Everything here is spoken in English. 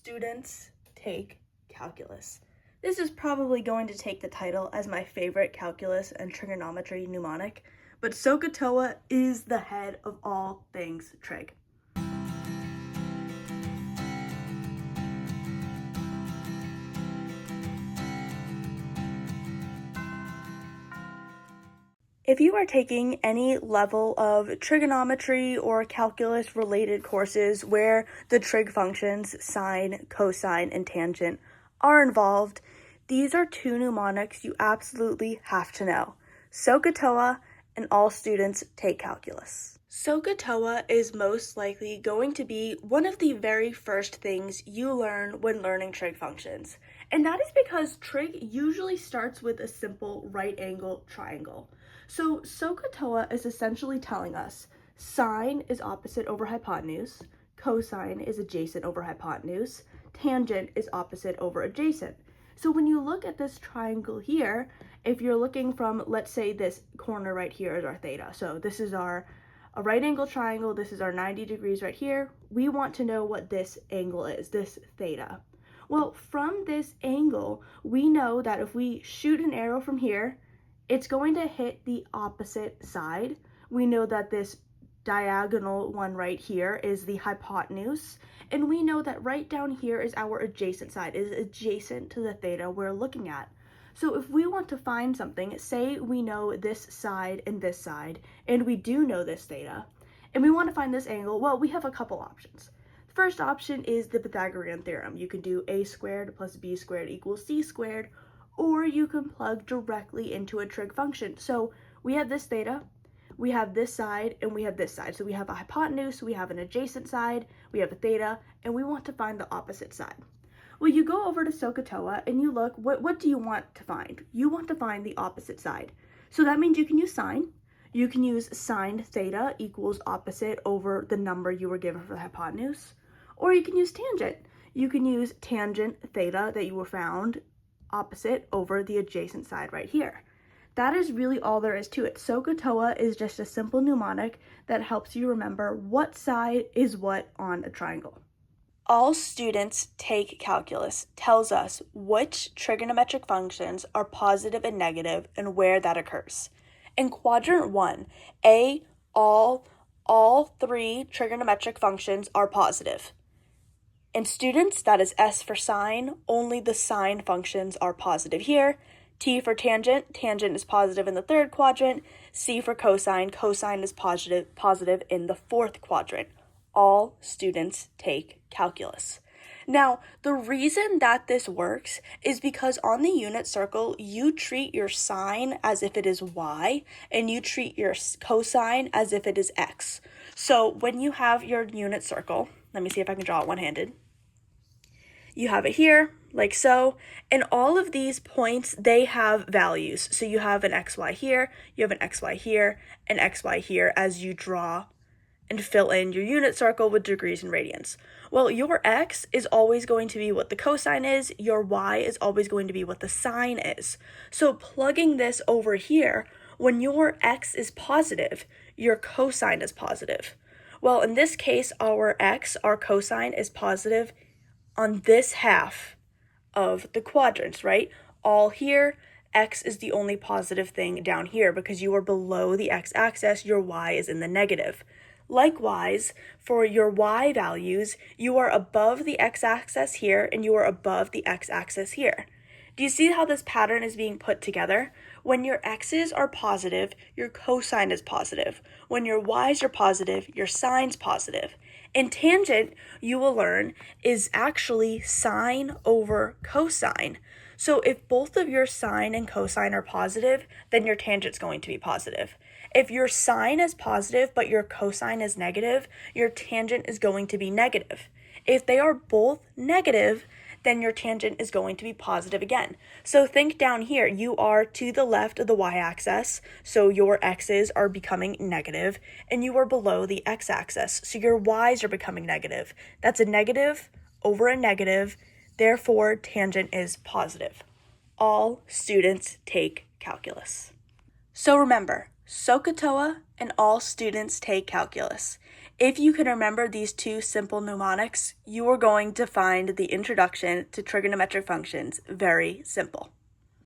students take calculus. This is probably going to take the title as my favorite calculus and trigonometry mnemonic, but SOHCAHTOA is the head of all things trig. If you are taking any level of trigonometry or calculus related courses where the trig functions, sine, cosine, and tangent are involved, these are two mnemonics you absolutely have to know. SOHCAHTOA and all students take calculus. SOHCAHTOA is most likely going to be one of the very first things you learn when learning trig functions. And that is because trig usually starts with a simple right angle triangle. So SOHCAHTOA is essentially telling us sine is opposite over hypotenuse, cosine is adjacent over hypotenuse, tangent is opposite over adjacent. So when you look at this triangle here, if you're looking from, let's say this corner right here is our theta. So this is a right angle triangle, this is our 90 degrees right here. We want to know what this angle is, this theta. Well, from this angle, we know that if we shoot an arrow from here, it's going to hit the opposite side. We know that this diagonal one right here is the hypotenuse, and we know that right down here is our adjacent side, is adjacent to the theta we're looking at. So if we want to find something, say we know this side, and we do know this theta, and we want to find this angle, well, we have a couple options. The first option is the Pythagorean theorem. You can do a squared plus b squared equals c squared, or you can plug directly into a trig function. So we have this theta, we have this side, and we have this side. So we have a hypotenuse, we have an adjacent side, we have a theta, and we want to find the opposite side. Well, you go over to SOHCAHTOA and you look, what do you want to find? You want to find the opposite side. So that means you can use sine. You can use sine theta equals opposite over the number you were given for the hypotenuse. Or you can use tangent. You can use tangent theta that you were found opposite over the adjacent side right here. That is really all there is to it. SOHCAHTOA is just a simple mnemonic that helps you remember what side is what on a triangle. All students take calculus tells us which trigonometric functions are positive and negative and where that occurs. In quadrant 1, all three trigonometric functions are positive. In students, that is S for sine, only the sine functions are positive here. T for tangent is positive in the third quadrant. C for cosine is positive in the fourth quadrant. All students take calculus. Now, the reason that this works is because on the unit circle, you treat your sine as if it is y, and you treat your cosine as if it is x. So when you have your unit circle, let me see if I can draw it one-handed. You have it here, like so, and all of these points, they have values. So you have an xy here, you have an xy here, an xy here as you draw and fill in your unit circle with degrees and radians. Well, your x is always going to be what the cosine is, your y is always going to be what the sine is. So plugging this over here, when your x is positive, your cosine is positive. Well, in this case, our cosine is positive on this half of the quadrants, right? All here, x is the only positive thing down here because you are below the x-axis, your y is in the negative. Likewise, for your y values, you are above the x-axis here and you are above the x-axis here. Do you see how this pattern is being put together? When your x's are positive, your cosine is positive. When your y's are positive, your sine's positive. In tangent, you will learn, is actually sine over cosine. So if both of your sine and cosine are positive, then your tangent's going to be positive. If your sine is positive but your cosine is negative, your tangent is going to be negative. If they are both negative, then your tangent is going to be positive again. So think down here, you are to the left of the y-axis, so your x's are becoming negative, and you are below the x-axis, so your y's are becoming negative. That's a negative over a negative, therefore tangent is positive. All students take calculus. So remember, SOHCAHTOA and all students take calculus. If you can remember these two simple mnemonics, you are going to find the introduction to trigonometric functions very simple.